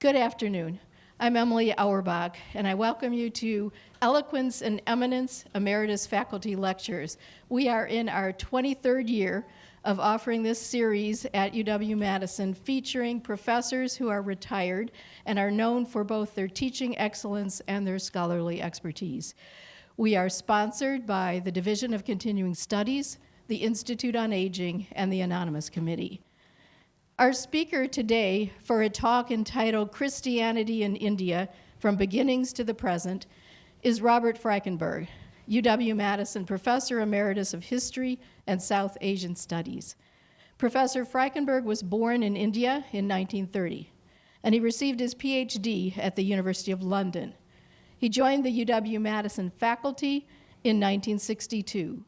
Good afternoon. I'm Emily Auerbach, and I welcome you to Eloquence and Eminence Emeritus Faculty Lectures. We are in our 23rd year of offering this series at UW-Madison, featuring professors who are retired and are known for both their teaching excellence and their scholarly expertise. We are sponsored by the Division of Continuing Studies, the Institute on Aging, and the Anonymous Committee. Our speaker today for a talk entitled Christianity in India, From Beginnings to the Present, is Robert Frankenberg, UW-Madison Professor Emeritus of History and South Asian Studies. Professor Frankenberg was born in India in 1930, and he received his PhD at the University of London. He joined the UW-Madison faculty in 1962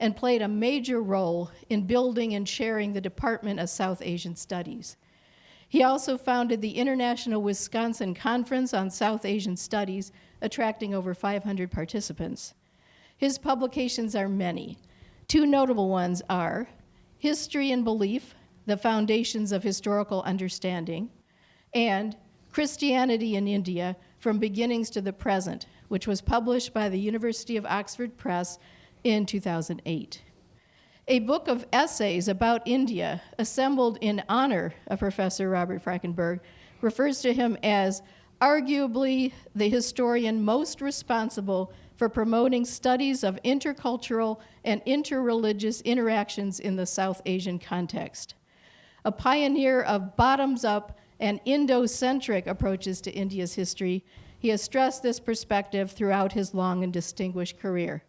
and played a major role in building and chairing the Department of South Asian Studies. He also founded the International Wisconsin Conference on South Asian Studies, attracting over 500 participants. His publications are many. Two notable ones are History and Belief, The Foundations of Historical Understanding, and Christianity in India, From Beginnings to the Present, which was published by the University of Oxford Press in 2008. A book of essays about India, assembled in honor of Professor Robert Frankenberg, refers to him as arguably the historian most responsible for promoting studies of intercultural and interreligious interactions in the South Asian context. A pioneer of bottoms-up and Indo-centric approaches to India's history, he has stressed this perspective throughout his long and distinguished career.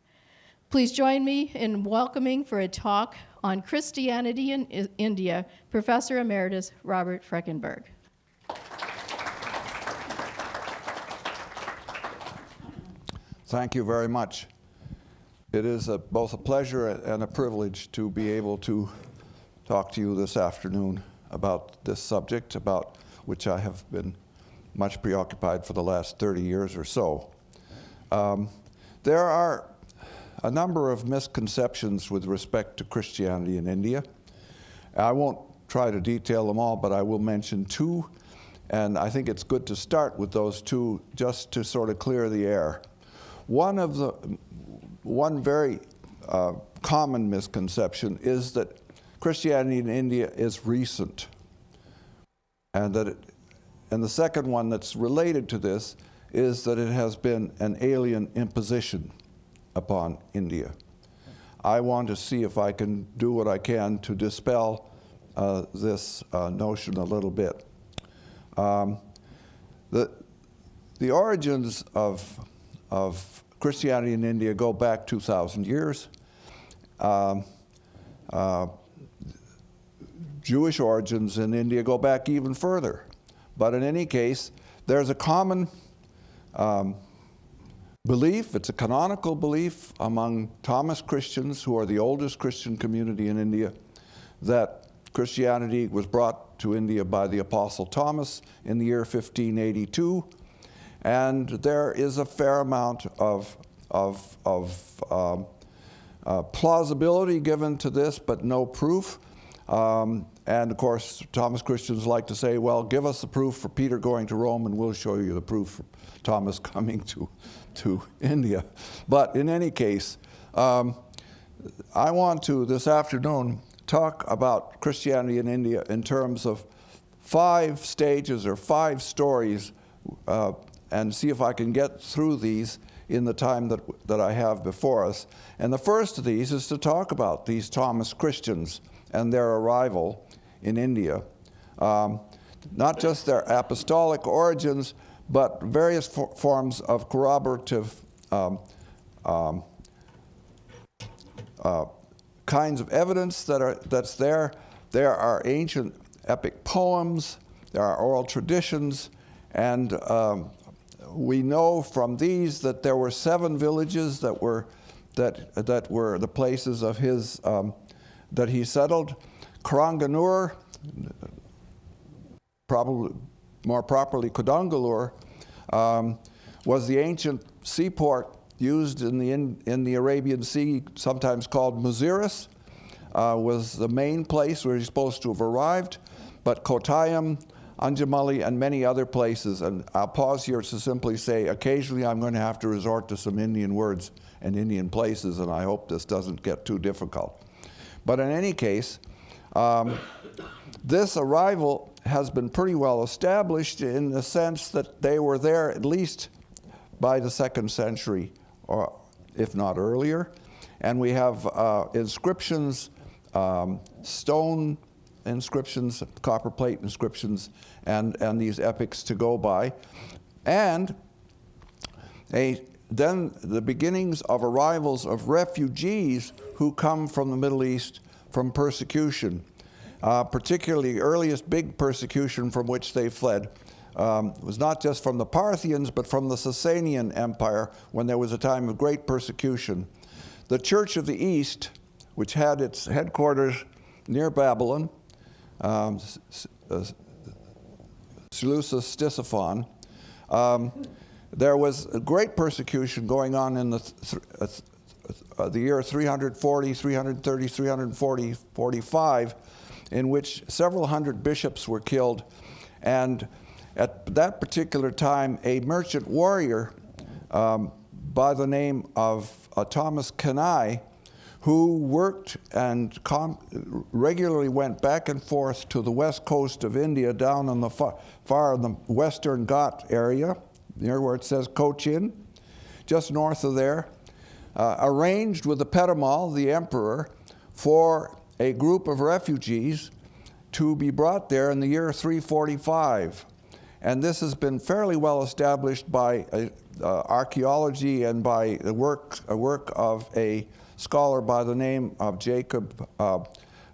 Please join me in welcoming for a talk on Christianity in India, Professor Emeritus Robert Frankenberg. Thank you very much. It is both a pleasure and a privilege to be able to talk to you this afternoon about this subject, about which I have been much preoccupied for the last 30 years or so. There are a number of misconceptions with respect to Christianity in India. I won't try to detail them all, but I will mention two, and I think it's good to start with those two just to sort of clear the air. One very common misconception is that Christianity in India is recent, and the second one that's related to this is that it has been an alien imposition upon India. I want to see if I can do what I can to dispel this notion a little bit. The origins of Christianity in India go back 2,000 years. Jewish origins in India go back even further. But in any case, there's a common belief, it's a canonical belief among Thomas Christians, who are the oldest Christian community in India, that Christianity was brought to India by the Apostle Thomas in the year 1582, and there is a fair amount of plausibility given to this, but no proof. And of course, Thomas Christians like to say, well, give us the proof for Peter going to Rome and we'll show you the proof for Thomas coming to India. But in any case, I want to, this afternoon, talk about Christianity in India in terms of 5 stages or 5 stories, and see if I can get through these in the time that I have before us. And the first of these is to talk about these Thomas Christians and their arrival in India. Not just their apostolic origins, but various forms of corroborative kinds of evidence that's there. There are ancient epic poems, there are oral traditions, and we know from these that there were 7 villages that were the places of his that he settled. Karanganur, probably more properly Kodungallur, was the ancient seaport used in the Arabian Sea, sometimes called Muziris, was the main place where he's supposed to have arrived. But Kottayam, Anjamali, and many other places. And I'll pause here to simply say, occasionally I'm going to have to resort to some Indian words and Indian places, and I hope this doesn't get too difficult. But in any case, this arrival has been pretty well established in the sense that they were there at least by the 2nd century, or if not earlier. And we have inscriptions, stone inscriptions, copper plate inscriptions, and these epics to go by. And then the beginnings of arrivals of refugees who come from the Middle East from persecution. Particularly earliest big persecution from which they fled was not just from the Parthians, but from the Sasanian Empire, when there was a time of great persecution. The Church of the East, which had its headquarters near Babylon, Seleucus Ctesiphon, there was a great persecution going on in the year 340, 330, 340, 45, in which several hundred bishops were killed. And at that particular time, a merchant warrior by the name of Thomas Kenai, who worked and regularly went back and forth to the west coast of India, down on the far in the Western Ghat area, near where it says Cochin, just north of there, arranged with the Perumal, the emperor, for a group of refugees to be brought there in the year 345. And this has been fairly well established by archaeology and by a work of a scholar by the name of Jacob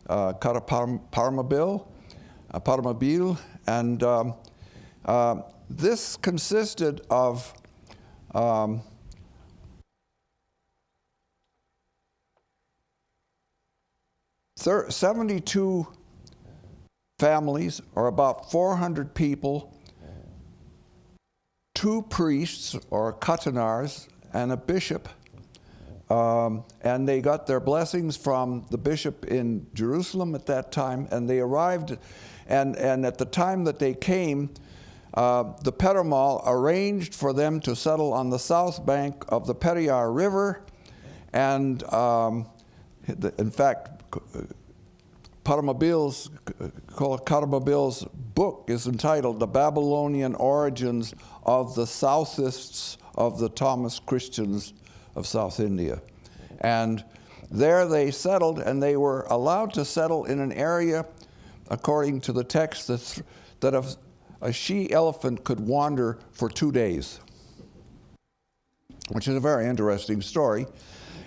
Paramabil, and this consisted of 72 families, or about 400 people, 2 priests or katanars and a bishop, and they got their blessings from the bishop in Jerusalem at that time, and they arrived, and at the time that they came, the Perumal arranged for them to settle on the south bank of the Periyar River, and in fact, Paramabil's book is entitled The Babylonian Origins of the Southists of the Thomas Christians of South India. And there they settled, and they were allowed to settle in an area, according to the text, that a she-elephant could wander for 2 days, which is a very interesting story.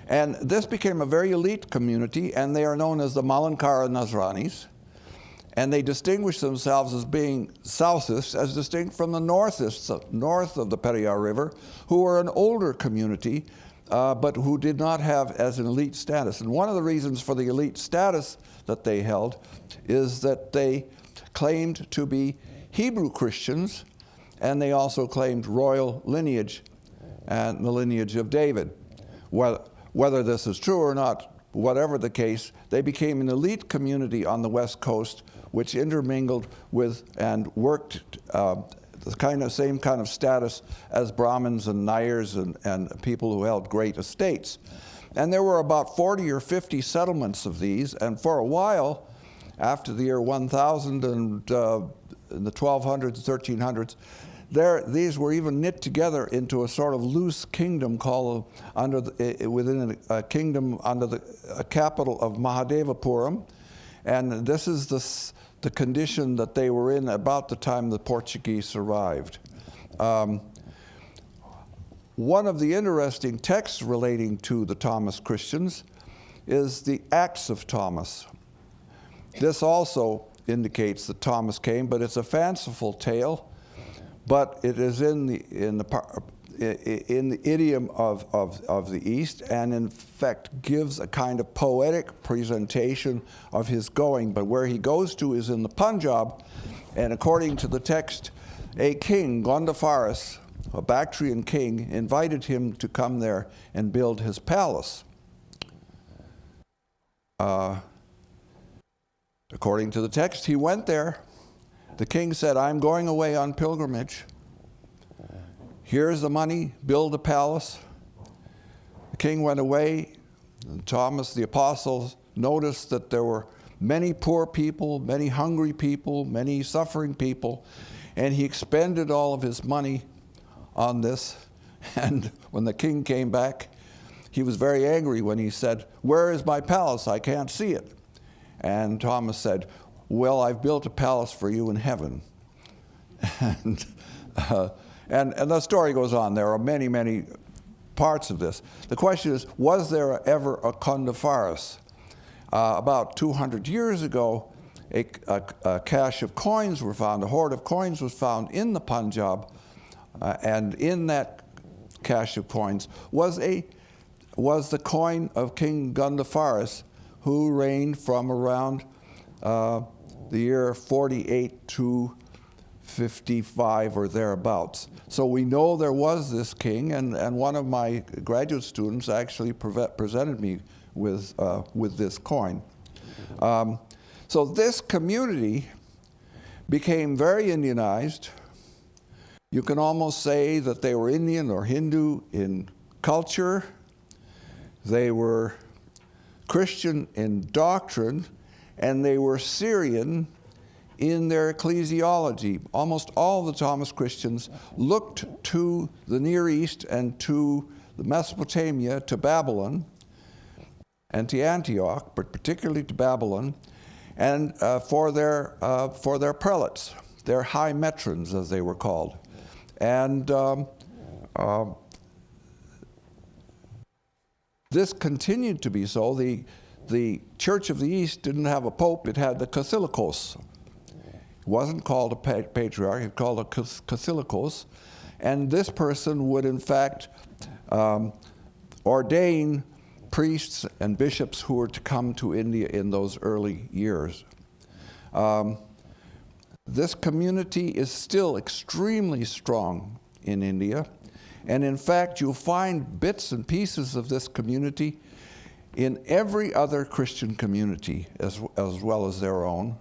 And this became a very elite community, and they are known as the Malankara Nazranis. And they distinguish themselves as being Southists, as distinct from the Northists, north of the Periyar River, who were an older community, but who did not have as an elite status. And one of the reasons for the elite status that they held is that they claimed to be Hebrew Christians, and they also claimed royal lineage and the lineage of David. Whether this is true or not, whatever the case, they became an elite community on the West Coast, which intermingled with and worked the same kind of status as Brahmins and Nayars and people who held great estates. And there were about 40 or 50 settlements of these, and for a while, after the year 1000 and in the 1200s, 1300s, these were even knit together into a sort of loose kingdom called within a kingdom under a capital of Mahadevapuram, and this is the condition that they were in about the time the Portuguese arrived. One of the interesting texts relating to the Thomas Christians is the Acts of Thomas. This also indicates that Thomas came, but it's a fanciful tale. But it is in the idiom of the East, and in fact gives a kind of poetic presentation of his going. But where he goes to is in the Punjab, and according to the text, a king, Gondophares, a Bactrian king, invited him to come there and build his palace. According to the text, he went there. the king said, I'm going away on pilgrimage. Here's the money, build a palace. The king went away, and Thomas the apostle noticed that there were many poor people, many hungry people, many suffering people, and he expended all of his money on this. And when the king came back, he was very angry when he said, where is my palace? I can't see it. And Thomas said, well, I've built a palace for you in heaven. And the story goes on. There are many, many parts of this. The question is, was there ever a Condafaris? About 200 years ago, a cache of coins were found, a hoard of coins was found in the Punjab, and in that cache of coins was the coin of King Gondophares, who reigned from around the year 48 to 55 or thereabouts. So we know there was this king, and one of my graduate students actually presented me with this coin. So this community became very Indianized. You can almost say that they were Indian or Hindu in culture. They were Christian in doctrine, and they were Syrian in their ecclesiology. Almost all the Thomas Christians looked to the Near East and to the Mesopotamia, to Babylon, and to Antioch, but particularly to Babylon, and for their prelates, their high metrons, as they were called. And this continued to be so. The Church of the East didn't have a pope, it had the Catholicos. It wasn't called a patriarch, it was called a Catholicos. And this person would, in fact, ordain priests and bishops who were to come to India in those early years. This community is still extremely strong in India. And in fact, you'll find bits and pieces of this community in every other Christian community as well as their own.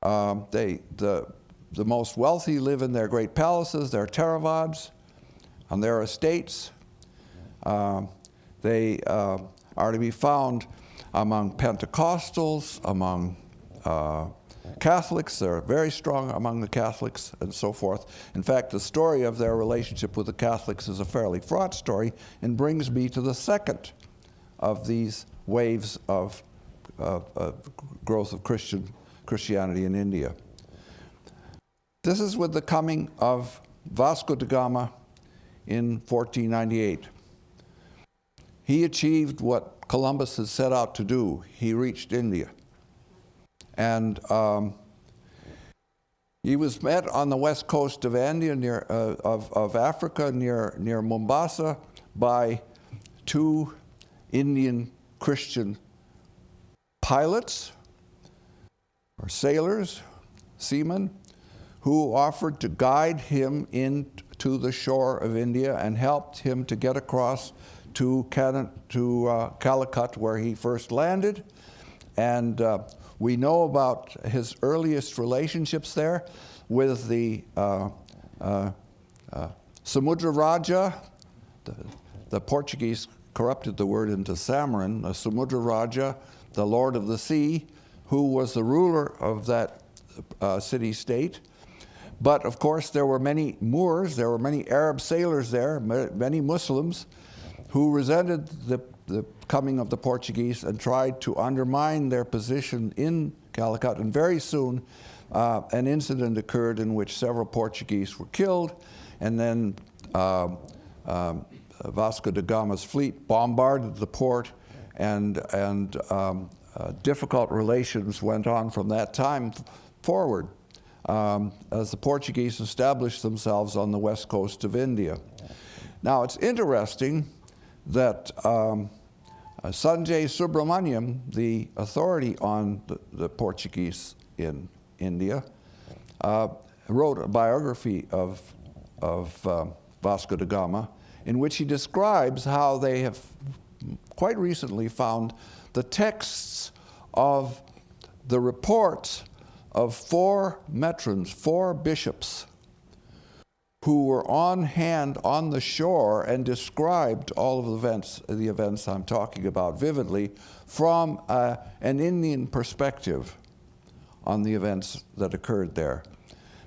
The most wealthy live in their great palaces, their Theravads, on their estates. They are to be found among Pentecostals, among Catholics. They're very strong among the Catholics and so forth. In fact, the story of their relationship with the Catholics is a fairly fraught story and brings me to the second of these waves of growth of Christianity in India. This is with the coming of Vasco da Gama in 1498. He achieved what Columbus had set out to do. He reached India. And he was met on the west coast of India, of Africa, near Mombasa, by two Indian Christian pilots or sailors, seamen, who offered to guide him into the shore of India and helped him to get across to Calicut, where he first landed. And we know about his earliest relationships there with the Samudra Raja. The Portuguese corrupted the word into Samarin. The Samudra Raja, the Lord of the Sea, who was the ruler of that city-state. But of course, there were many Moors, there were many Arab sailors there, many Muslims, who resented the coming of the Portuguese and tried to undermine their position in Calicut. And very soon, an incident occurred in which several Portuguese were killed, and then Vasco da Gama's fleet bombarded the port, and difficult relations went on from that time forward as the Portuguese established themselves on the west coast of India. Now, it's interesting that Sanjay Subramaniam, the authority on the Portuguese in India, wrote a biography of Vasco da Gama, in which he describes how they have quite recently found the texts of the reports of 4 matrons, 4 bishops, who were on hand on the shore and described all of the events I'm talking about vividly from an Indian perspective on the events that occurred there.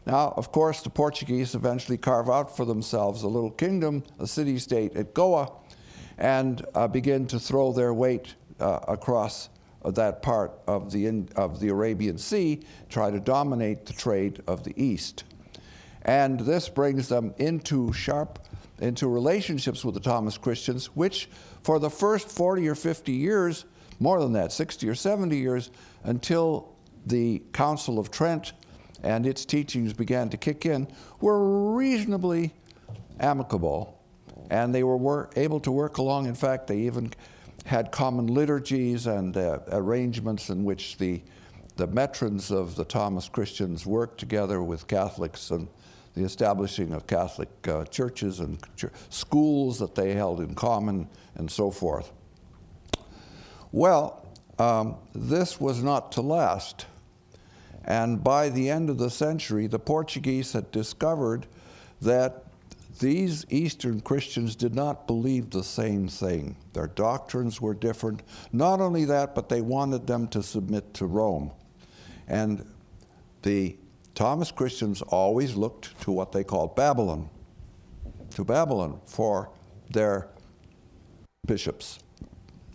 Now, of course, the Portuguese eventually carve out for themselves a little kingdom, a city-state at Goa, and begin to throw their weight across that part of the Arabian Sea, try to dominate the trade of the East. And this brings them into relationships with the Thomas Christians, which for the first 40 or 50 years, more than that, 60 or 70 years, until the Council of Trent and its teachings began to kick in, were reasonably amicable. And they were able to work along. In fact, they even had common liturgies and arrangements in which the matrons of the Thomas Christians worked together with Catholics and the establishing of Catholic churches and schools that they held in common and so forth. Well, this was not to last. And by the end of the century, the Portuguese had discovered that these Eastern Christians did not believe the same thing. Their doctrines were different. Not only that, but they wanted them to submit to Rome. And the Thomas Christians always looked to what they called Babylon, for their bishops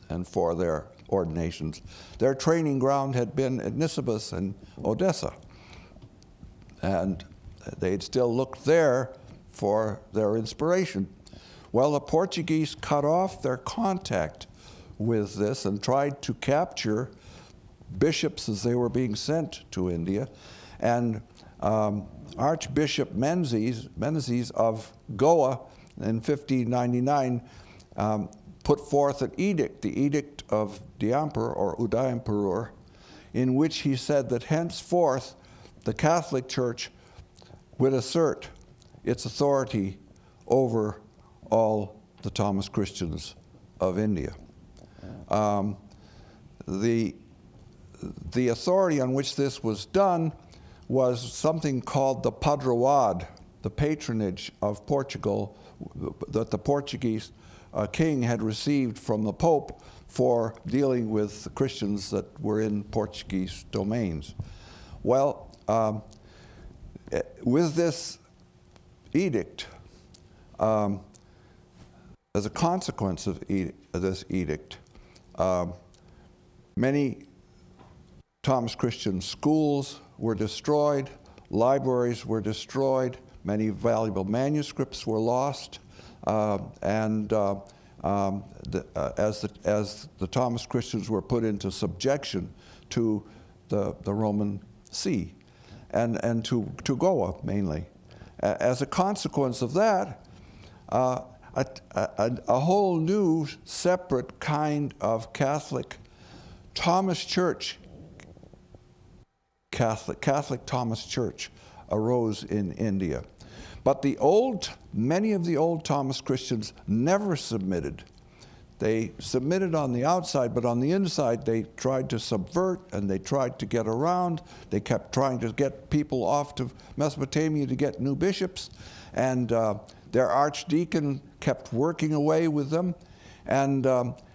and for their ordinations. Their training ground had been at Nisibis and Odessa, and they'd still looked there for their inspiration. Well, the Portuguese cut off their contact with this and tried to capture bishops as they were being sent to India, and Archbishop Menzies of Goa in 1599 put forth an edict, the Edict of Diampur or Udayampur, in which he said that henceforth the Catholic Church would assert its authority over all the Thomas Christians of India. The authority on which this was done was something called the Padroado, the patronage of Portugal that the Portuguese king had received from the Pope for dealing with the Christians that were in Portuguese domains. Well, with this edict, as a consequence of this edict, many Thomas Christian schools were destroyed, libraries were destroyed, many valuable manuscripts were lost, as the Thomas Christians were put into subjection to the Roman See and to Goa mainly. As a consequence of that, a whole new separate kind of Catholic Thomas Church, Catholic Thomas Church arose in India. But many of the old Thomas Christians never submitted. They submitted on the outside, but on the inside they tried to subvert and they tried to get around. They kept trying to get people off to Mesopotamia to get new bishops, and their archdeacon kept working away with them. And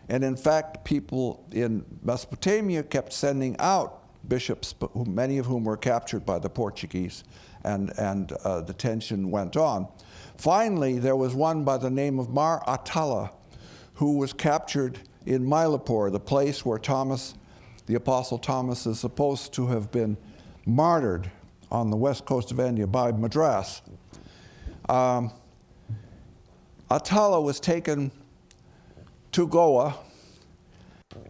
in fact, people in Mesopotamia kept sending out bishops, but many of whom were captured by the Portuguese, and the tension went on. Finally, there was one by the name of Mar Attala, who was captured in Mylapore, the place where the Apostle Thomas is supposed to have been martyred on the west coast of India by Madras. Attala was taken to Goa,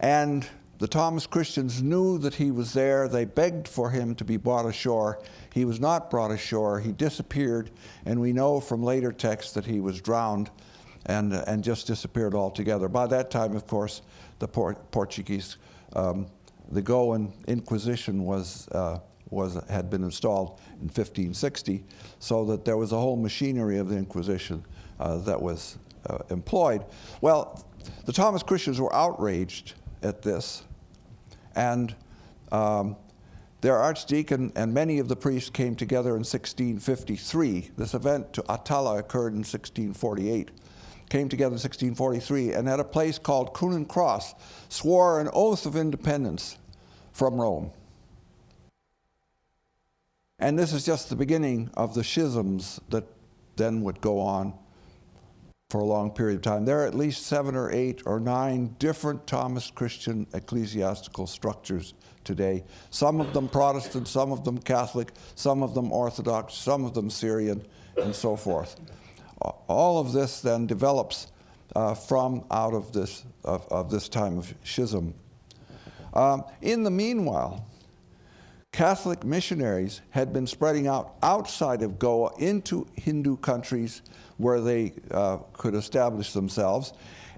and the Thomas Christians knew that he was there. They begged for him to be brought ashore. He was not brought ashore. He disappeared, and we know from later texts that he was drowned and just disappeared altogether. By that time, of course, the Portuguese, the Goan Inquisition had been installed in 1560, so that there was a whole machinery of the Inquisition that was employed. Well, the Thomas Christians were outraged at this, and their archdeacon and many of the priests came together in 1653. This event to Attala occurred in 1648. Came together in 1643 and at a place called Coonan Cross swore an oath of independence from Rome. And this is just the beginning of the schisms that then would go on for a long period of time. There are at least 7 or 8 or 9 different Thomas Christian ecclesiastical structures today. Some of them Protestant, some of them Catholic, some of them Orthodox, some of them Syrian, and so forth. All of this then develops from out of this time of schism. In the meanwhile, Catholic missionaries had been spreading out outside of Goa into Hindu countries where they could establish themselves.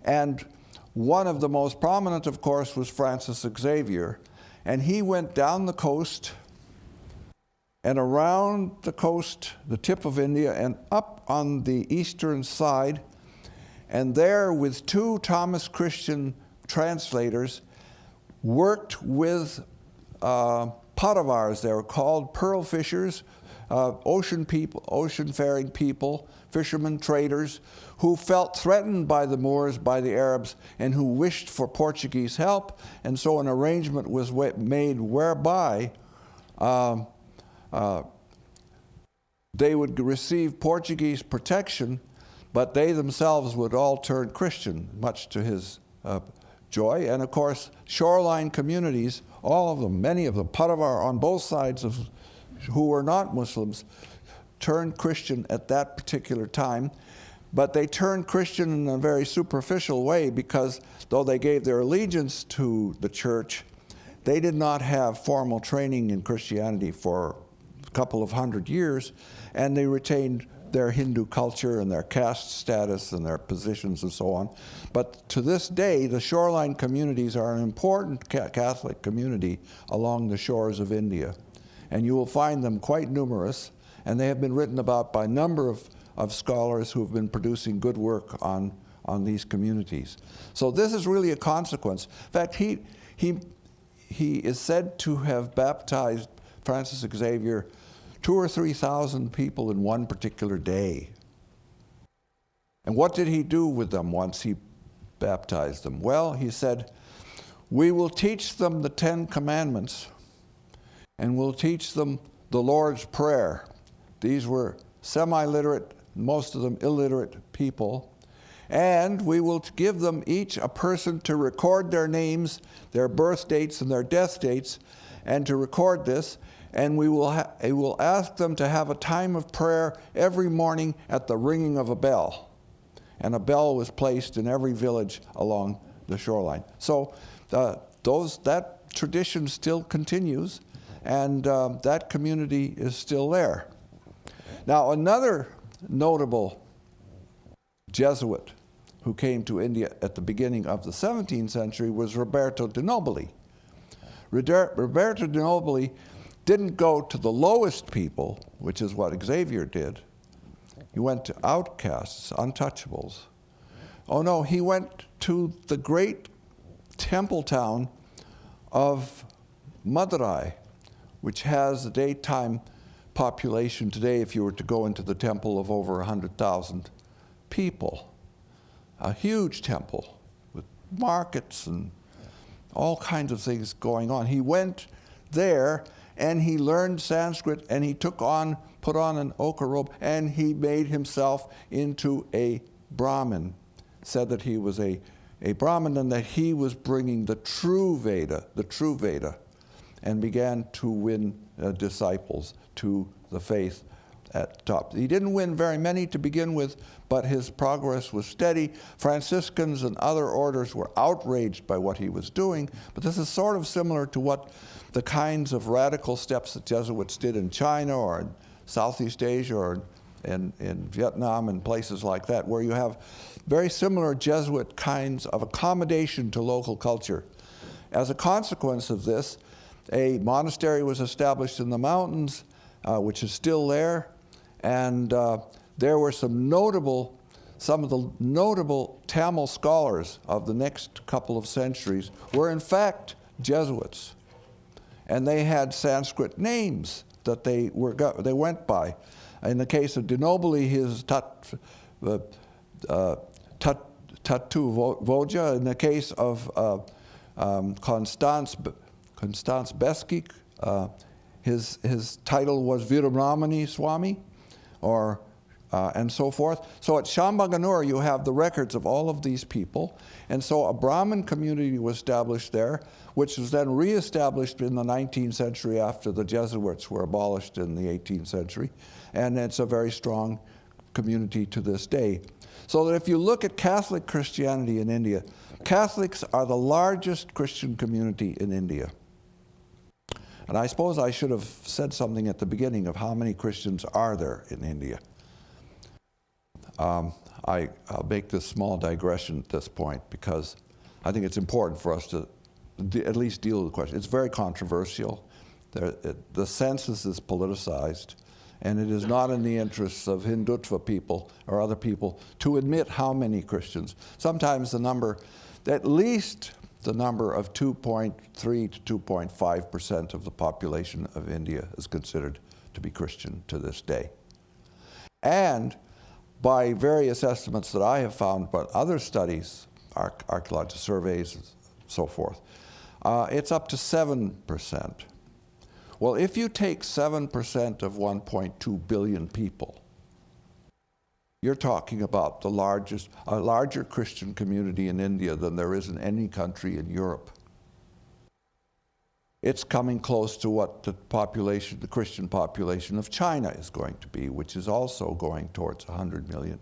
And one of the most prominent, of course, was Francis Xavier. And he went down the coast and around the coast, the tip of India, and up on the eastern side. And there, with 2 Thomas Christian translators, worked with Padavars. They were called pearl fishers, ocean-faring people, fishermen, traders, who felt threatened by the Moors, by the Arabs, and who wished for Portuguese help. And so an arrangement was made whereby they would receive Portuguese protection, but they themselves would all turn Christian, much to his joy. And of course, shoreline communities, all of them, many of them, Padavar on both sides of, who were not Muslims, turned Christian at that particular time. But they turned Christian in a very superficial way because though they gave their allegiance to the church, they did not have formal training in Christianity for a couple of 100 years, and they retained their Hindu culture and their caste status and their positions and so on. But to this day, the shoreline communities are an important Catholic community along the shores of India. And you will find them quite numerous, and they have been written about by a number of scholars who have been producing good work on these communities. So this is really a consequence. In fact, he is said to have baptized Francis Xavier 2,000 or 3,000 people in one particular day. And what did he do with them once he baptized them? Well, he said, we will teach them the 10 Commandments, and we'll teach them the Lord's Prayer. These were semi-literate, most of them illiterate people. And we will give them each a person to record their names, their birth dates, and their death dates, and to record this. And we will ask them to have a time of prayer every morning at the ringing of a bell. And a bell was placed in every village along the shoreline. So that tradition still continues, and that community is still there. Now, another notable Jesuit who came to India at the beginning of the 17th century was Roberto de Nobili. Roberto de Nobili didn't go to the lowest people, which is what Xavier did. He went to outcasts, untouchables. Oh no, he went to the great temple town of Madurai, which has a daytime population today, if you were to go into the temple, of over 100,000 people. A huge temple with markets and all kinds of things going on. He went there and he learned Sanskrit, and he put on an ochre robe, and he made himself into a Brahmin. Said that he was a Brahmin and that he was bringing the true Veda, and began to win disciples to the faith at the top. He didn't win very many to begin with, but his progress was steady. Franciscans and other orders were outraged by what he was doing, but this is sort of similar to what the kinds of radical steps that Jesuits did in China or in Southeast Asia or in Vietnam and places like that, where you have very similar Jesuit kinds of accommodation to local culture. As a consequence of this, a monastery was established in the mountains, which is still there, and there were some of the notable Tamil scholars of the next couple of centuries were in fact Jesuits. and they had Sanskrit names that they went by. In the case of de Nobili, his Tatu Voja. In the case of Constance Beskik, his title was Veeramani Swami, and so forth. So at Shambhaganur, you have the records of all of these people. And so a Brahmin community was established there, which was then reestablished in the 19th century after the Jesuits were abolished in the 18th century. And it's a very strong community to this day. So that if you look at Catholic Christianity in India, Catholics are the largest Christian community in India. And I suppose I should have said something at the beginning of how many Christians are there in India. I'll make this small digression at this point because I think it's important for us to at least deal with the question. It's very controversial. The census is politicized, and it is not in the interests of Hindutva people or other people to admit how many Christians. Sometimes the number, at least the number of 2.3 to 2.5% of the population of India is considered to be Christian to this day. And by various estimates that I have found, but other studies, archaeological surveys, and so forth, it's up to 7%. Well, if you take 7% of 1.2 billion people, you're talking about a larger Christian community in India than there is in any country in Europe. It's coming close to what the Christian population of China is going to be, which is also going towards 100 million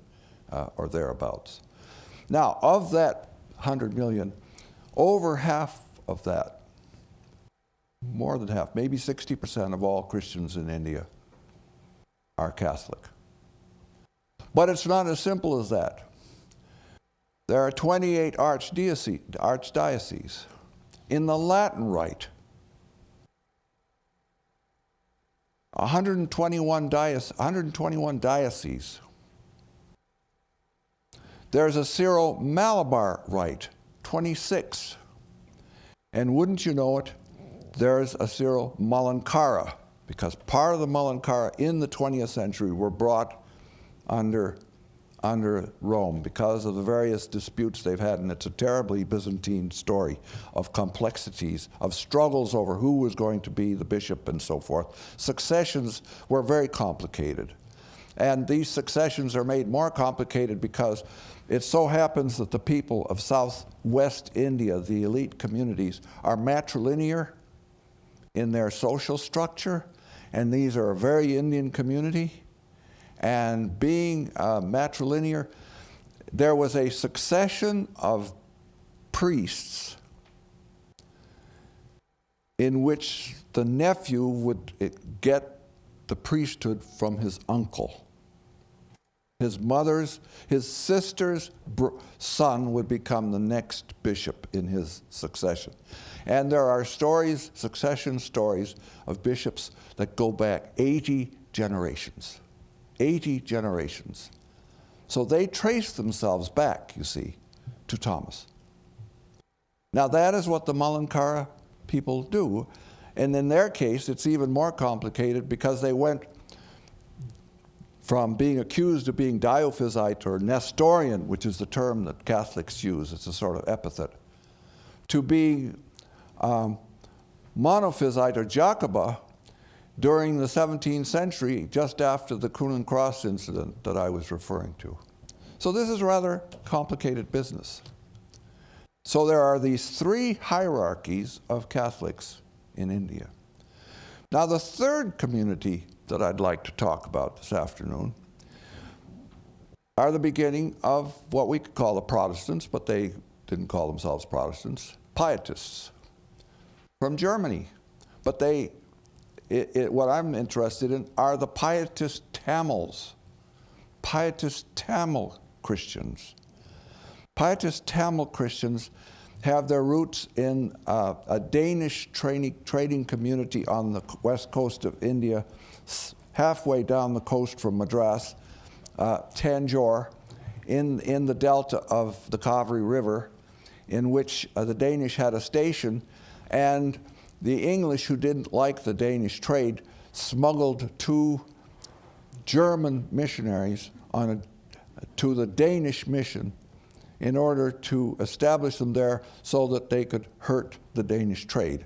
or thereabouts. Now, of that 100 million, over half of that, more than half, maybe 60% of all Christians in India are Catholic. But it's not as simple as that. There are 28 archdioceses. In the Latin Rite, 121 dioceses. There's a Syro-Malabar Rite, 26. And wouldn't you know it, there's a Syro-Malankara, because part of the Malankara in the 20th century were brought under Rome because of the various disputes they've had, and it's a terribly Byzantine story of complexities, of struggles over who was going to be the bishop and so forth. Successions were very complicated. And these successions are made more complicated because it so happens that the people of southwest India, the elite communities, are matrilinear in their social structure, and these are a very Indian community. And being matrilinear, there was a succession of priests in which the nephew would get the priesthood from his uncle. His sister's son would become the next bishop in his succession. And there are succession stories of bishops that go back 80 generations. 80 generations. So they trace themselves back, you see, to Thomas. Now that is what the Malankara people do. And in their case, it's even more complicated because they went from being accused of being Diophysite or Nestorian, which is the term that Catholics use, it's a sort of epithet, to being Monophysite or Jacoba during the 17th century, just after the Coonan Cross incident that I was referring to. So this is rather complicated business. So there are these three hierarchies of Catholics in India. Now the third community that I'd like to talk about this afternoon are the beginning of what we could call the Protestants, but they didn't call themselves Protestants, Pietists from Germany. But what I'm interested in are the Pietist Tamils, Pietist Tamil Christians. Pietist Tamil Christians have their roots in a Danish trading community on the west coast of India, halfway down the coast from Madras, Tanjore, in the delta of the Kaveri River, in which the Danish had a station, and the English, who didn't like the Danish trade, smuggled 2 German missionaries to the Danish mission in order to establish them there so that they could hurt the Danish trade.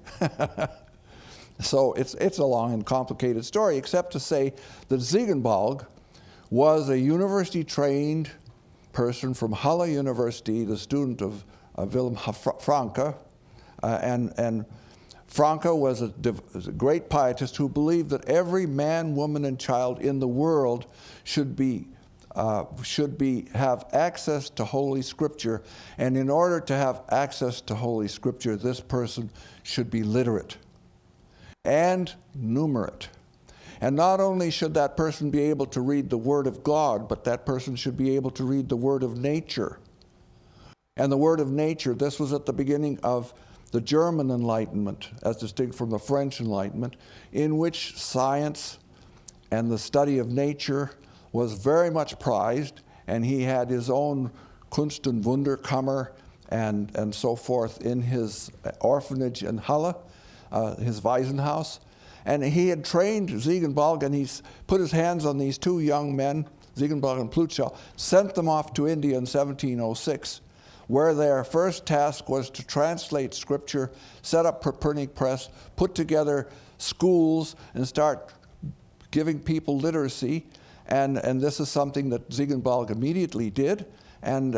So it's a long and complicated story, except to say that Ziegenbalg was a university-trained person from Halle University, the student of Wilhelm Franke, and Franke was a great pietist who believed that every man, woman, and child in the world should have access to Holy Scripture, and in order to have access to Holy Scripture, this person should be literate and numerate. And not only should that person be able to read the Word of God, but that person should be able to read the Word of nature. And the Word of nature, this was at the beginning of the German Enlightenment, as distinct from the French Enlightenment, in which science and the study of nature was very much prized, and he had his own Kunst- und Wunderkammer and so forth in his orphanage in Halle, his Waisenhaus. And he had trained Ziegenbalg, and he put his hands on these 2 young men, Ziegenbalg and Plutschau, sent them off to India in 1706, where their first task was to translate Scripture, set up Copernic Press, put together schools, and start giving people literacy. And this is something that Ziegenbalg immediately did, and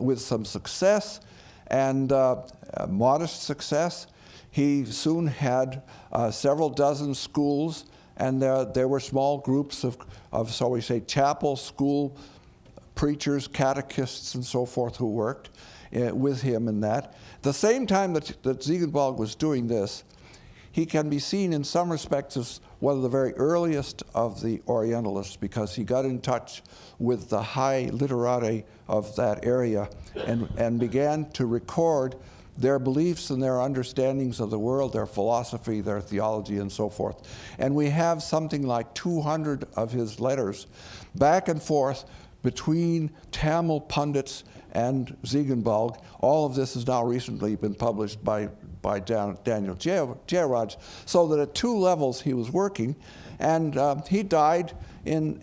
with some success and modest success. He soon had several dozen schools, and there were small groups of, so we say, chapel school preachers, catechists, and so forth who worked with him in that. At the same time that Ziegenbalg was doing this, he can be seen in some respects as one of the very earliest of the Orientalists, because he got in touch with the high literati of that area and began to record their beliefs and their understandings of the world, their philosophy, their theology, and so forth. And we have something like 200 of his letters back and forth between Tamil pundits and Ziegenbalg. All of this has now recently been published by Daniel Jayaraj, so that at 2 levels he was working. And he died in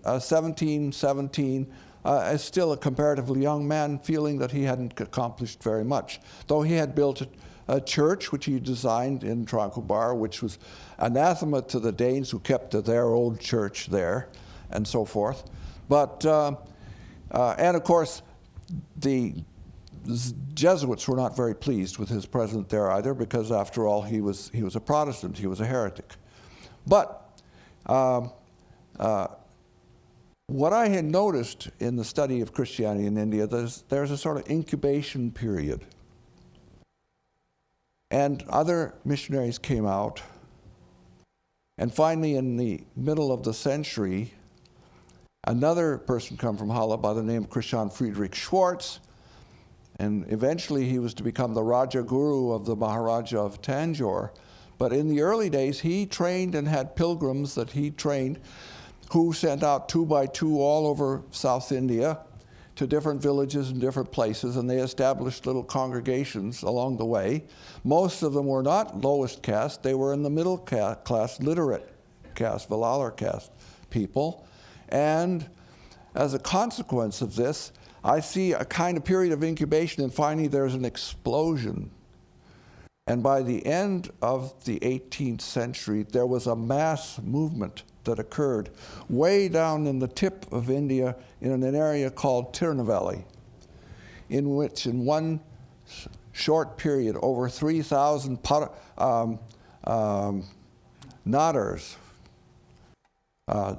1717, as still a comparatively young man, feeling that he hadn't accomplished very much. Though he had built a church, which he designed in Tranquebar, which was anathema to the Danes who kept their old church there, and so forth. But, and of course, the Jesuits were not very pleased with his presence there either, because after all, he was a Protestant, he was a heretic. But what I had noticed in the study of Christianity in India, there's a sort of incubation period. And other missionaries came out. And finally, in the middle of the century, another person come from Halle by the name of Christian Friedrich Schwarz. And eventually he was to become the Raja Guru of the Maharaja of Tanjore. But in the early days, he trained and had pilgrims that he trained, who sent out 2 by 2 all over South India to different villages and different places, and they established little congregations along the way. Most of them were not lowest caste, they were in the middle class, literate caste, Valalar caste people. And as a consequence of this, I see a kind of period of incubation, and finally there's an explosion. And by the end of the 18th century, there was a mass movement that occurred way down in the tip of India in an area called Tirunelveli, in which in one short period, over 3,000 Nadars,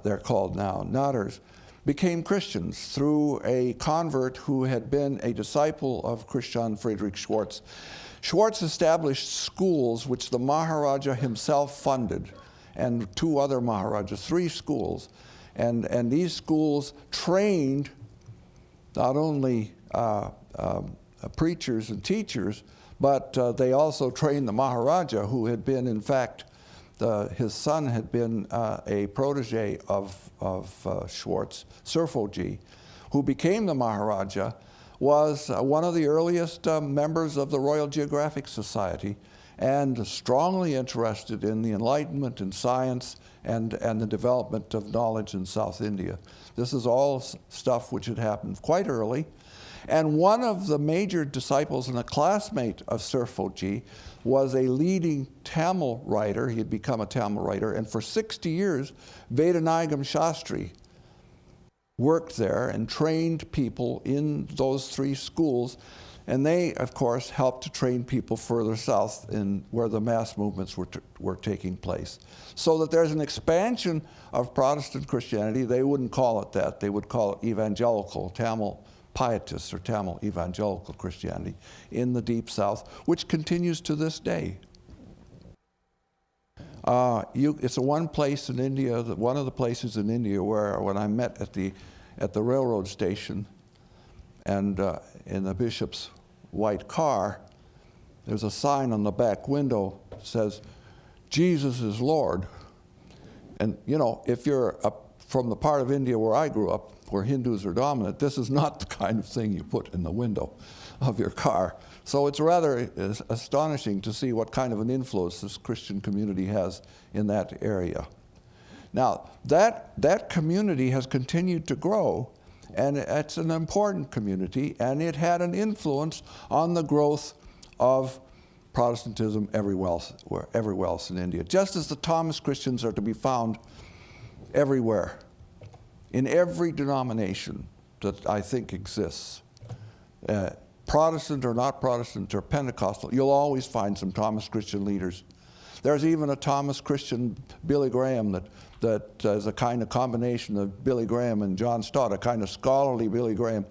they're called now, Nadars, became Christians through a convert who had been a disciple of Christian Friedrich Schwarz. Schwarz established schools which the Maharaja himself funded, and 2 other Maharajas, 3 schools. And these schools trained not only preachers and teachers, but they also trained the Maharaja, who had been, in fact, his son had been a protege of Schwarz, Serfoji, who became the Maharaja, was one of the earliest members of the Royal Geographic Society, and strongly interested in the Enlightenment and science and the development of knowledge in South India. This is all stuff which had happened quite early. And one of the major disciples and a classmate of Sir Photji was a leading Tamil writer. He had become a Tamil writer, and for 60 years, Vedanayagam Shastri worked there and trained people in those 3 schools. And they, of course, helped to train people further south in where the mass movements were taking place. So that there's an expansion of Protestant Christianity. They wouldn't call it that. They would call it evangelical, Tamil pietists or Tamil evangelical Christianity in the Deep South, which continues to this day. It's one place in India, one of the places in India where when I met at the railroad station, and in the bishop's white car, there's a sign on the back window that says, "Jesus is Lord." And you know, if you're from the part of India where I grew up, where Hindus are dominant, this is not the kind of thing you put in the window of your car. So it's rather astonishing to see what kind of an influence this Christian community has in that area. Now, that community has continued to grow, and it's an important community, and it had an influence on the growth of Protestantism everywhere else in India, just as the Thomas Christians are to be found everywhere, in every denomination that I think exists. Protestant or not Protestant or Pentecostal, you'll always find some Thomas Christian leaders. There's even a Thomas Christian Billy Graham that is a kind of combination of Billy Graham and John Stott, a kind of scholarly Billy Graham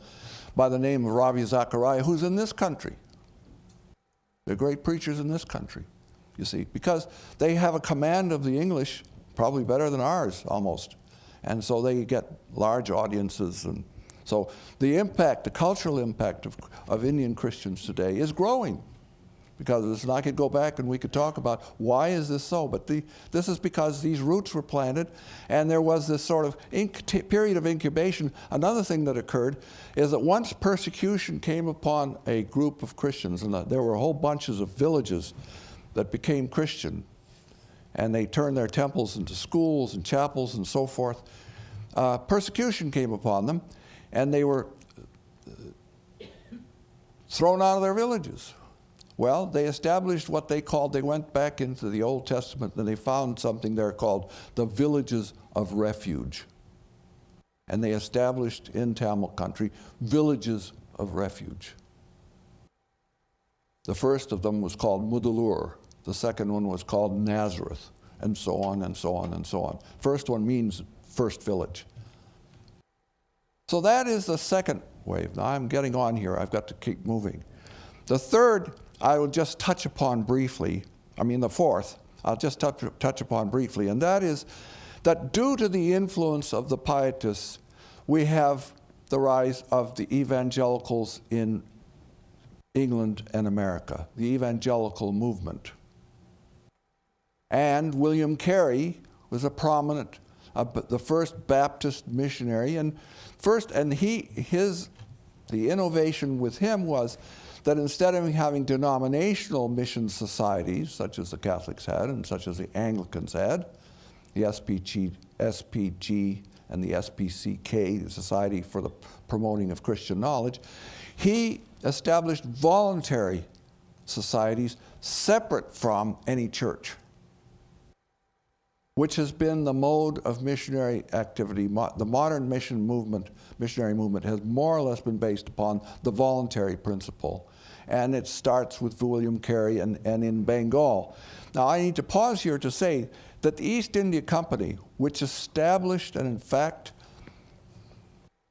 by the name of Ravi Zachariah, who's in this country. They're great preachers in this country, you see, because they have a command of the English probably better than ours almost. And so they get large audiences. And so the impact, the cultural impact of Indian Christians today is growing. Because I could go back and we could talk about why is this so, but this is because these roots were planted and there was this sort of period of incubation. Another thing that occurred is that once persecution came upon a group of Christians, and there were whole bunches of villages that became Christian, and they turned their temples into schools and chapels and so forth, persecution came upon them, and they were thrown out of their villages. Well, they established what they called, they went back into the Old Testament and they found something there called the villages of refuge. And they established in Tamil country villages of refuge. The first of them was called Mudalur. The second one was called Nazareth, and so on and so on and so on. First one means first village. So that is the second wave. Now I'm getting on here. I've got to keep moving. The third, I will just touch upon briefly. The fourth, I'll just touch upon briefly, and that is that due to the influence of the Pietists, we have the rise of the evangelicals in England and America, the evangelical movement. And William Carey was a prominent, the first Baptist missionary, and the innovation with him was that instead of having denominational mission societies, such as the Catholics had and such as the Anglicans had, the SPG and the SPCK, the Society for the Promoting of Christian Knowledge, he established voluntary societies separate from any church, which has been the mode of missionary activity. The modern missionary movement has more or less been based upon the voluntary principle. And it starts with William Carey and in Bengal. Now I need to pause here to say that the East India Company, which established and in fact,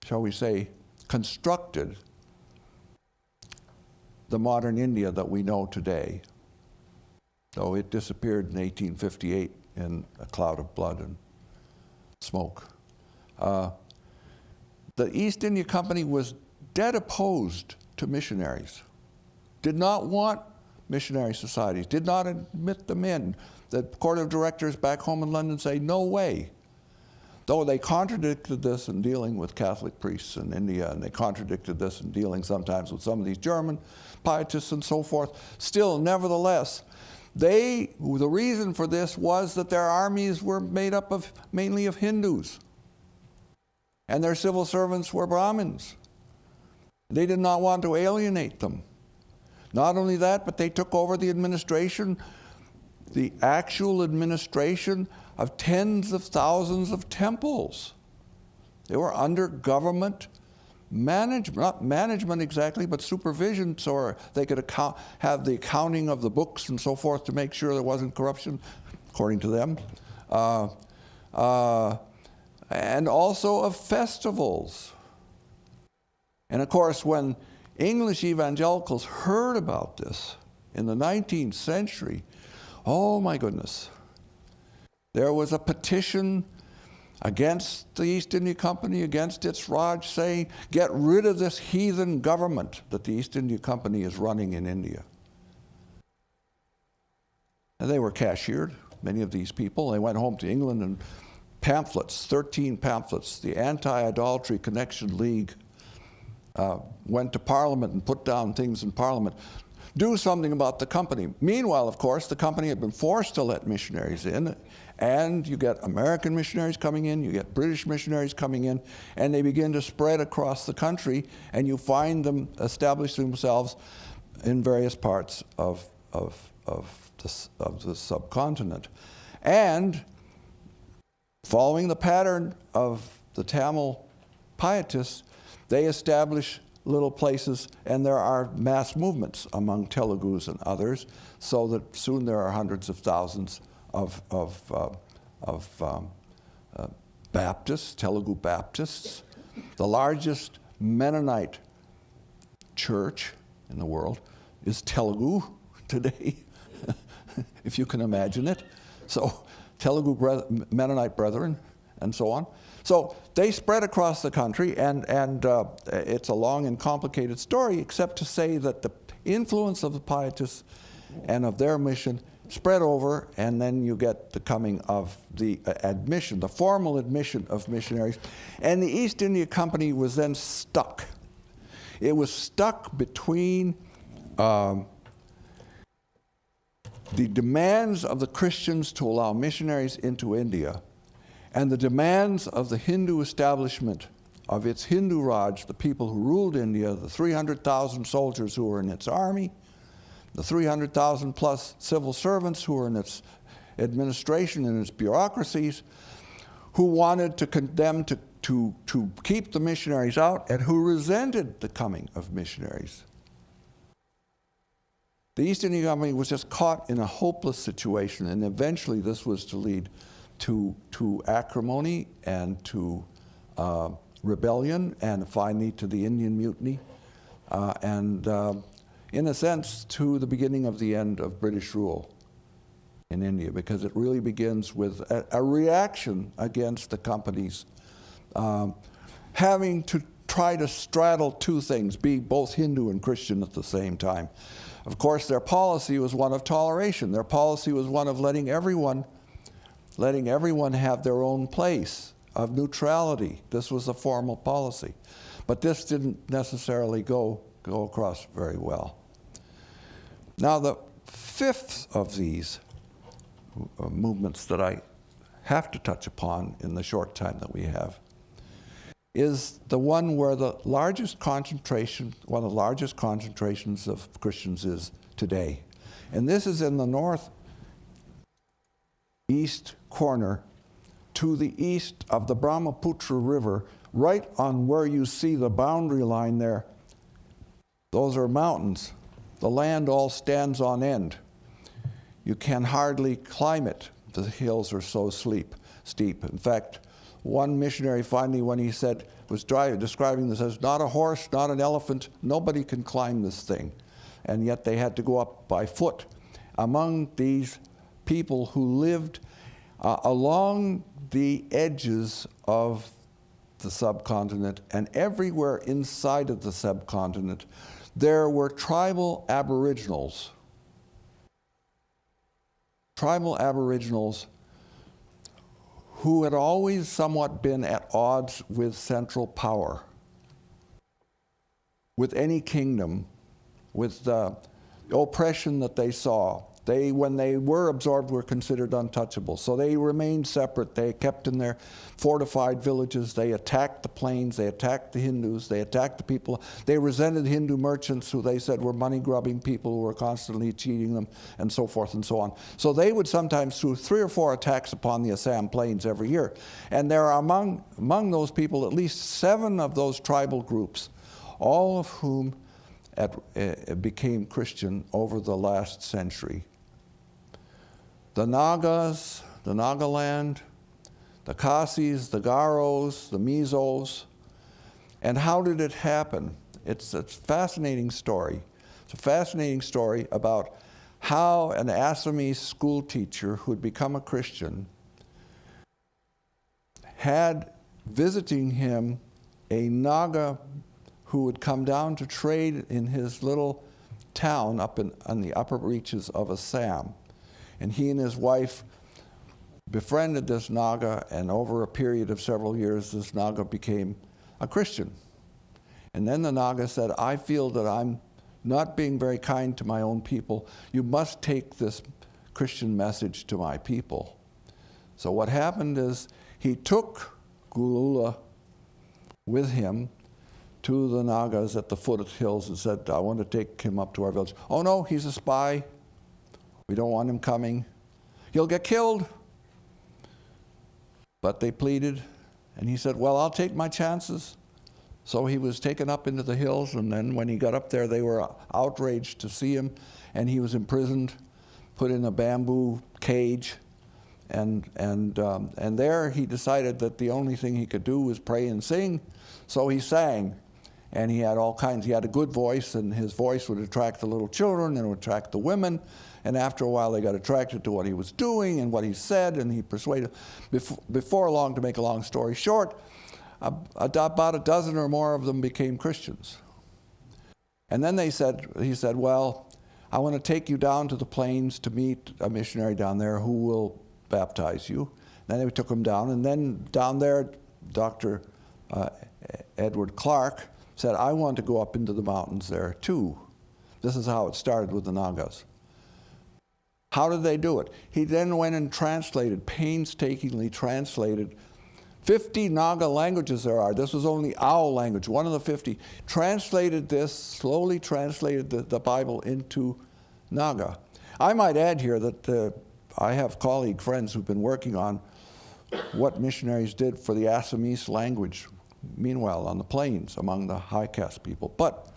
shall we say, constructed the modern India that we know today, though it disappeared in 1858 in a cloud of blood and smoke. The East India Company was dead opposed to missionaries, did not want missionary societies, did not admit them in. The court of directors back home in London say, no way. Though they contradicted this in dealing with Catholic priests in India, and they contradicted this in dealing sometimes with some of these German pietists and so forth, still, nevertheless, The reason for this was that their armies were made up of mainly of Hindus, and their civil servants were Brahmins. They did not want to alienate them. Not only that, but they took over the administration, the actual administration of tens of thousands of temples. They were under government management, not management exactly, but supervision, so they could have the accounting of the books and so forth to make sure there wasn't corruption, according to them. And also of festivals. And of course, when English evangelicals heard about this in the 19th century, oh my goodness, there was a petition against the East India Company, against its Raj, saying, get rid of this heathen government that the East India Company is running in India. And they were cashiered, many of these people. They went home to England, and pamphlets, 13 pamphlets, the Anti-Idolatry Connection League went to Parliament and put down things in Parliament. Do something about the company. Meanwhile, of course, the company had been forced to let missionaries in, and you get American missionaries coming in, you get British missionaries coming in, and they begin to spread across the country, and you find them establishing themselves in various parts of the subcontinent. And following the pattern of the Tamil pietists, they establish little places, and there are mass movements among Telugus and others, so that soon there are hundreds of thousands of Baptists, Telugu Baptists. The largest Mennonite church in the world is Telugu today, if you can imagine it. So Telugu Mennonite Brethren and so on. So they spread across the country, and it's a long and complicated story, except to say that the influence of the pietists and of their mission spread over, and then you get the coming of the admission, the formal admission of missionaries. And the East India Company was then stuck. It was stuck between the demands of the Christians to allow missionaries into India and the demands of the Hindu establishment, of its Hindu Raj, the people who ruled India, the 300,000 soldiers who were in its army, the 300,000 plus civil servants who were in its administration and its bureaucracies, who wanted to condemn to keep the missionaries out, and who resented the coming of missionaries. The East India Company was just caught in a hopeless situation, and eventually this was to lead to acrimony and to rebellion, and finally to the Indian Mutiny, and in a sense to the beginning of the end of British rule in India, because it really begins with a reaction against the companies having to try to straddle two things, be both Hindu and Christian at the same time. Of course, their policy was one of toleration. Their policy was one of letting everyone have their own place, of neutrality. This was a formal policy. But this didn't necessarily go across very well. Now, the fifth of these movements that I have to touch upon in the short time that we have is the one where the largest concentration, one of the largest concentrations of Christians is today. And this is in the northeast corner to the east of the Brahmaputra River, right on where you see the boundary line there. Those are mountains. The land all stands on end. You can hardly climb it. The hills are so steep. In fact, one missionary finally, when he was describing this as not a horse, not an elephant, nobody can climb this thing. And yet they had to go up by foot among these people who lived along the edges of the subcontinent, and everywhere inside of the subcontinent there were tribal aboriginals. Tribal aboriginals who had always somewhat been at odds with central power, with any kingdom, with the oppression that they saw They, when they were absorbed, were considered untouchable. So they remained separate. They kept in their fortified villages. They attacked the plains. They attacked the Hindus. They attacked the people. They resented Hindu merchants who they said were money-grubbing people who were constantly cheating them, and so forth and so on. So they would sometimes do 3 or 4 attacks upon the Assam plains every year. And there are among those people at least 7 of those tribal groups, all of whom became Christian over the last century. The Nagas, the Nagaland, the Khasis, the Garos, the Mizos. And how did it happen? It's a fascinating story. It's a fascinating story about how an Assamese school teacher who had become a Christian had visiting him a Naga who would come down to trade in his little town up on the upper reaches of Assam. And he and his wife befriended this Naga, and over a period of several years, this Naga became a Christian. And then the Naga said, I feel that I'm not being very kind to my own people. You must take this Christian message to my people. So what happened is he took Gulula with him to the Nagas at the foot of the hills and said, I want to take him up to our village. Oh no, he's a spy. We don't want him coming. He'll get killed. But they pleaded, and he said, well, I'll take my chances. So he was taken up into the hills, and then when he got up there, they were outraged to see him, and he was imprisoned, put in a bamboo cage, and there he decided that the only thing he could do was pray and sing. So he sang, and he had all kinds. He had a good voice, and his voice would attract the little children and would attract the women. And after a while, they got attracted to what he was doing and what he said, and he persuaded. Before long, to make a long story short, about a dozen or more of them became Christians. And then he said, well, I want to take you down to the plains to meet a missionary down there who will baptize you. And then they took him down, and then down there, Dr. Edward Clark said, I want to go up into the mountains there too. This is how it started with the Nagas. How did they do it? He then went and translated, painstakingly translated 50 Naga languages there are. This was only our language, one of the 50. Translated this, slowly translated the Bible into Naga. I might add here that I have colleague friends who've been working on what missionaries did for the Assamese language, meanwhile on the plains among the high caste people. But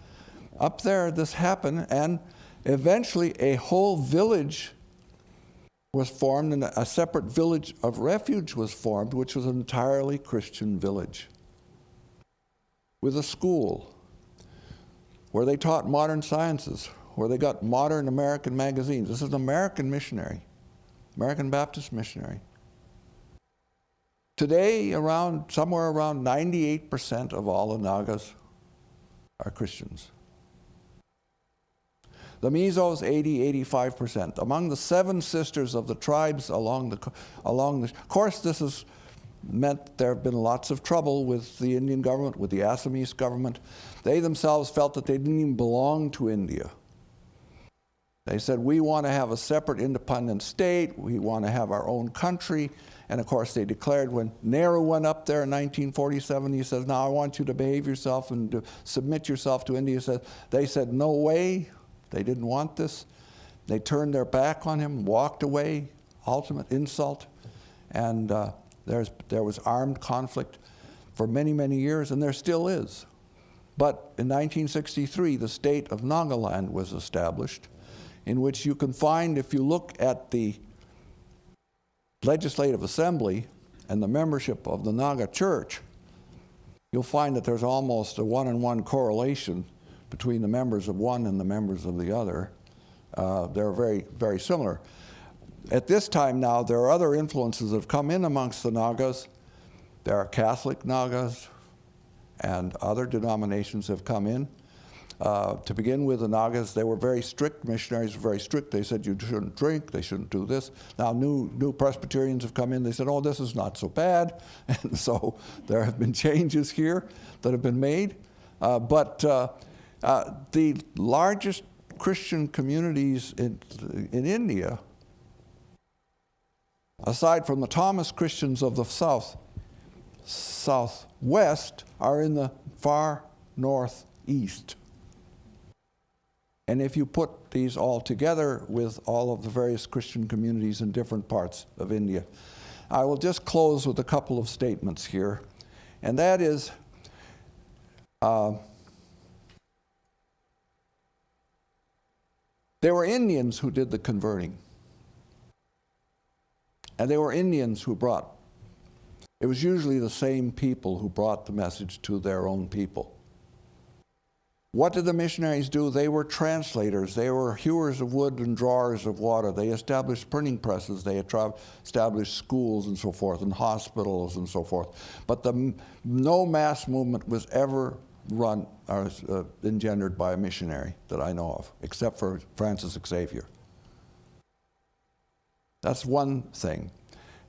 up there this happened, and eventually a whole village was formed, and a separate village of refuge was formed, which was an entirely Christian village with a school where they taught modern sciences, where they got modern American magazines. This is an American missionary, American Baptist missionary. Today, somewhere around 98% of all the Nagas are Christians. The Mizos, 85%. Among the 7 sisters of the tribes along the, of course, this has meant there have been lots of trouble with the Indian government, with the Assamese government. They themselves felt that they didn't even belong to India. They said, we want to have a separate independent state, we want to have our own country. And of course they declared, when Nehru went up there in 1947, he says, now I want you to behave yourself and to submit yourself to India. They said, no way. They didn't want this. They turned their back on him, walked away, ultimate insult. And there was armed conflict for many, many years, and there still is. But in 1963, the state of Nagaland was established, in which you can find, if you look at the Legislative Assembly and the membership of the Naga Church, you'll find that there's almost a 1-on-1 correlation between the members of one and the members of the other. They're very, very similar. At this time now, there are other influences that have come in amongst the Nagas. There are Catholic Nagas, and other denominations have come in. To begin with, the Nagas, they were very strict. Missionaries were very strict. They said you shouldn't drink, they shouldn't do this. Now new Presbyterians have come in. They said, oh, this is not so bad. And so there have been changes here that have been made. But the largest Christian communities in India, aside from the Thomas Christians of the southwest, are in the far northeast. And if you put these all together with all of the various Christian communities in different parts of India, I will just close with a couple of statements here. And that is, there were Indians who did the converting. And they were Indians who brought, it was usually the same people who brought the message to their own people. What did the missionaries do? They were translators. They were hewers of wood and drawers of water. They established printing presses. They established schools and so forth, and hospitals and so forth. But no mass movement was ever run or engendered by a missionary that I know of, except for Francis Xavier. That's one thing.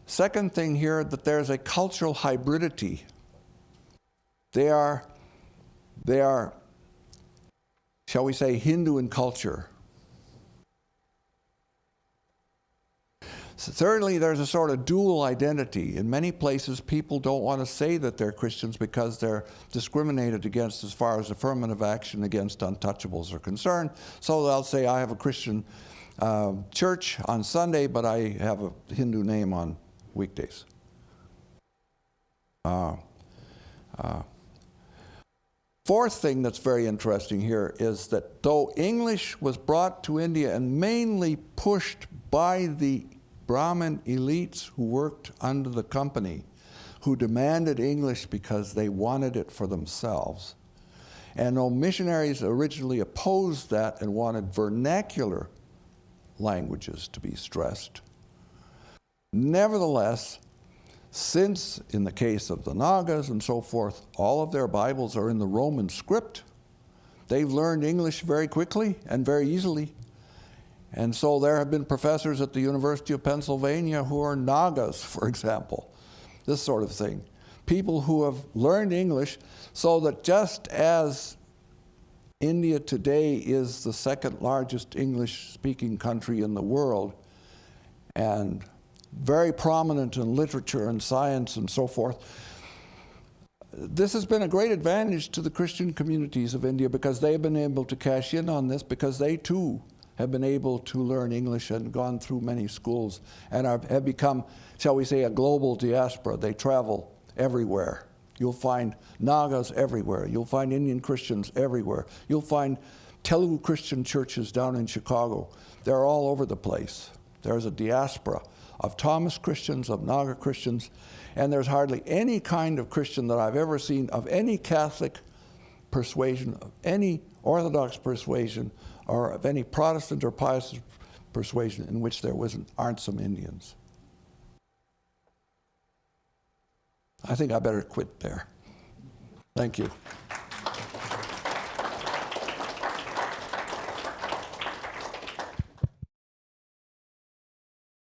Second thing here, that there's a cultural hybridity. They are, shall we say, Hindu in culture. So thirdly, there's a sort of dual identity. In many places, people don't want to say that they're Christians because they're discriminated against as far as affirmative action against untouchables are concerned. So they'll say, I have a Christian church on Sunday, but I have a Hindu name on weekdays. Fourth thing that's very interesting here is that though English was brought to India and mainly pushed by the Brahmin elites who worked under the company, who demanded English because they wanted it for themselves, and though missionaries originally opposed that and wanted vernacular languages to be stressed, nevertheless, since, in the case of the Nagas and so forth, all of their Bibles are in the Roman script, they've learned English very quickly and very easily. And so there have been professors at the University of Pennsylvania who are Nagas, for example, this sort of thing. People who have learned English, so that just as India today is the second largest English-speaking country in the world, and very prominent in literature and science and so forth. This has been a great advantage to the Christian communities of India because they've been able to cash in on this, because they too have been able to learn English and gone through many schools and have become, shall we say, a global diaspora. They travel everywhere. You'll find Nagas everywhere. You'll find Indian Christians everywhere. You'll find Telugu Christian churches down in Chicago. They're all over the place. There's a diaspora of Thomas Christians, of Naga Christians, and there's hardly any kind of Christian that I've ever seen of any Catholic persuasion, of any Orthodox persuasion, or of any Protestant or pious persuasion in which there aren't some Indians. I think I better quit there. Thank you.